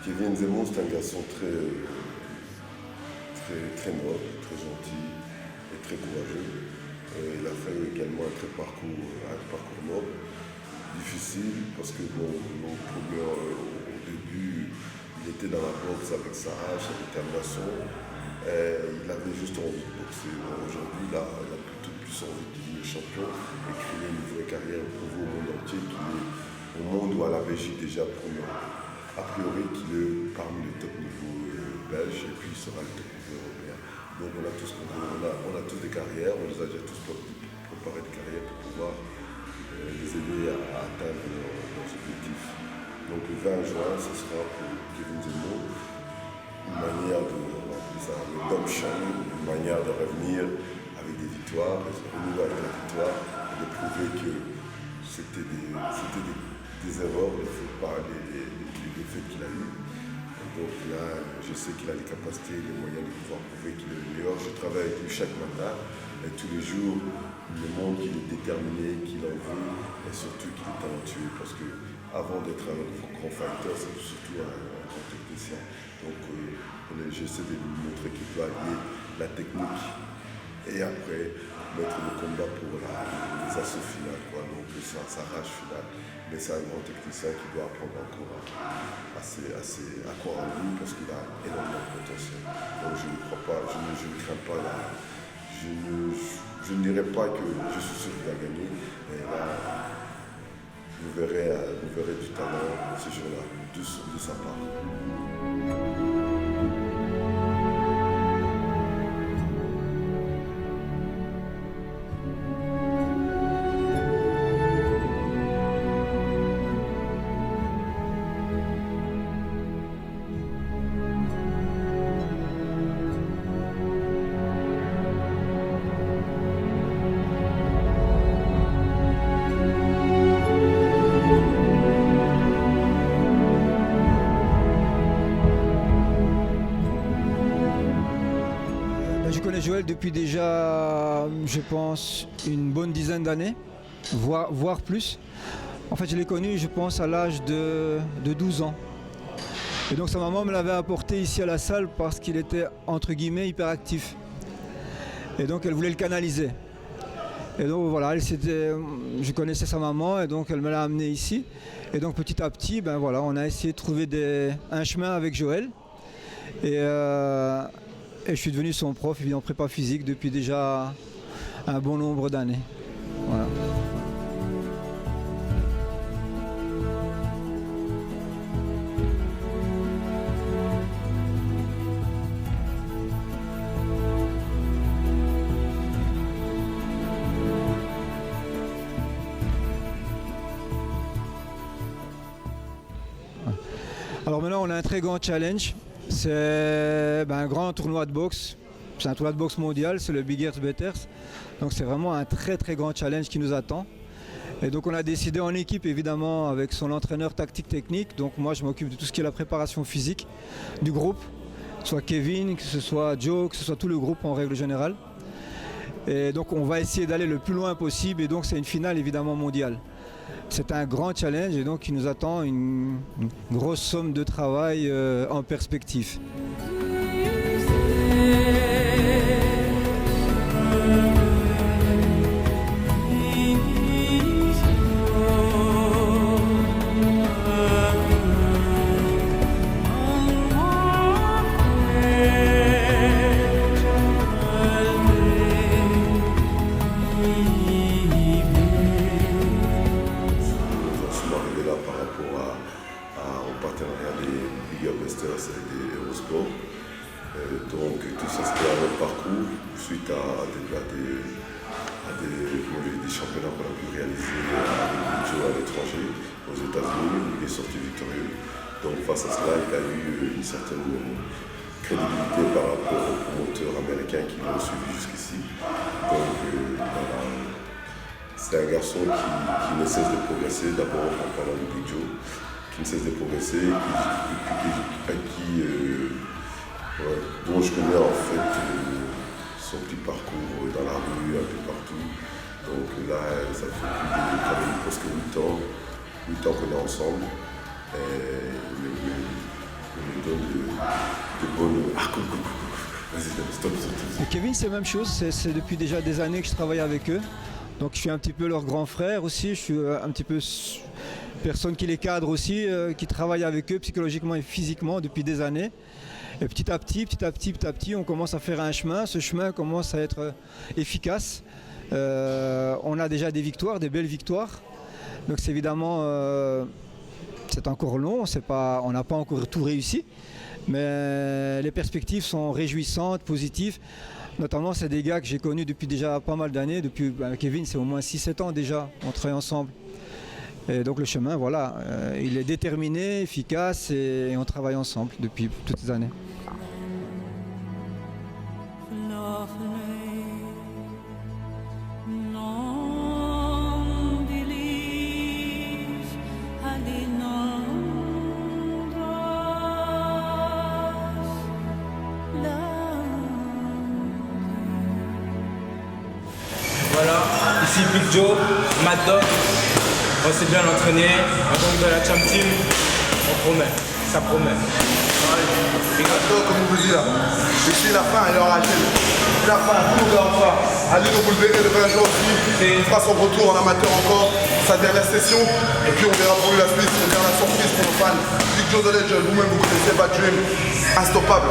Kevin Zemo, c'est un garçon très noble, très gentil et très courageux. Il a fait également un parcours noble, difficile, parce que au début, il était dans la boxe avec sa rage, sa détermination. Il avait juste envie de boxer. Aujourd'hui, il a plus envie de devenir champion et créer une vraie carrière, prouver au monde entier qu'il est au monde ou à la Belgique déjà premier. A priori, qu'il est parmi les top niveaux belges et puis il sera le top niveau européen. Donc on a tous des carrières, on les a déjà tous préparé de carrière pour pouvoir les aider à atteindre leurs objectifs. Donc le 20 juin, ce sera pour Kevin Zemo une manière le Domshang, une manière de revenir avec des victoires, de se renouveler avec la victoire et de prouver que c'était des erreurs, les faits qu'il a eu. Donc là, je sais qu'il a les capacités, les moyens de pouvoir prouver qu'il est le meilleur. Je travaille avec lui chaque matin et tous les jours, il me montre qu'il est déterminé, qu'il en veut et surtout qu'il est talentueux. Parce que avant d'être un grand fighter, c'est surtout un grand technicien. Donc j'essaie de lui montrer qu'il doit allier la technique et après mettre le combat pour les assauts finales. Donc sa rage finale. Mais c'est un grand technicien qui doit apprendre encore à croire en lui parce qu'il a énormément de potentiel. Donc je ne crois pas, je ne crains pas je ne dirais pas que je suis sûr qu'il va gagner. Mais là, vous verrez du talent ce jour-là, de sa part. Je connais Joël depuis déjà, je pense, une bonne dizaine d'années, voire plus. En fait, je l'ai connu, je pense, à l'âge de 12 ans. Et donc sa maman me l'avait apporté ici à la salle parce qu'il était, entre guillemets, hyperactif. Et donc elle voulait le canaliser. Et donc voilà, je connaissais sa maman et donc elle me l'a amené ici. Et donc petit à petit, on a essayé de trouver un chemin avec Joël. Et je suis devenu son prof en prépa physique depuis déjà un bon nombre d'années. Voilà. Alors maintenant on a un très grand challenge. C'est un grand tournoi de boxe. C'est un tournoi de boxe mondial, c'est le Bigger's Betters. Donc c'est vraiment un très très grand challenge qui nous attend. Et donc on a décidé en équipe évidemment avec son entraîneur tactique technique. Donc moi je m'occupe de tout ce qui est la préparation physique du groupe. Que ce soit Kevin, que ce soit Joe, que ce soit tout le groupe en règle générale. Et donc on va essayer d'aller le plus loin possible et donc c'est une finale évidemment mondiale. C'est un grand challenge et donc il nous attend une grosse somme de travail en perspective. Donc tout ça c'était un autre parcours suite à des championnats qu'on a pu réaliser avec Joe à l'étranger, aux États-Unis, où il est sorti victorieux. Donc face à cela, il a eu une certaine crédibilité par rapport aux promoteurs américains qui l'ont suivi jusqu'ici. Donc c'est un garçon qui ne cesse de progresser, d'abord en parlant de Big Joe, qui ne cesse de progresser, dont je connais en fait son petit parcours dans la rue, un peu partout. Donc là, ça fait presque 8 ans qu'on est ensemble. on lui donne des bonnes. Ah, vas-y, stop. Et Kevin, c'est la même chose, c'est depuis déjà des années que je travaille avec eux. Donc je suis un petit peu leur grand frère aussi, je suis un petit peu personne qui les cadre aussi, qui travaille avec eux psychologiquement et physiquement depuis des années. Et petit à petit, on commence à faire un chemin. Ce chemin commence à être efficace. On a déjà des victoires, des belles victoires. Donc c'est évidemment, c'est encore long, on n'a pas encore tout réussi. Mais les perspectives sont réjouissantes, positives. Notamment, c'est des gars que j'ai connus depuis déjà pas mal d'années. Depuis Kevin, c'est au moins 6-7 ans déjà, on travaille ensemble. Et donc le chemin, voilà, il est déterminé, efficace et on travaille ensemble depuis toutes ces années. Voilà, ici Big Joe, Mad Dog, on s'est bien entraîné, on tombe de la Champ Team, on promet, ça promet. Comme on vous dit là, ici la fin elle est enragée. La fin, tout le monde va. Ali W le 20 juin aussi, il fera son retour en amateur encore, sa dernière session, et puis on verra pour lui la suite, on verra la surprise pour nos fans. Big Joe the Legend, vous-même vous connaissez Bad Dream, instoppable.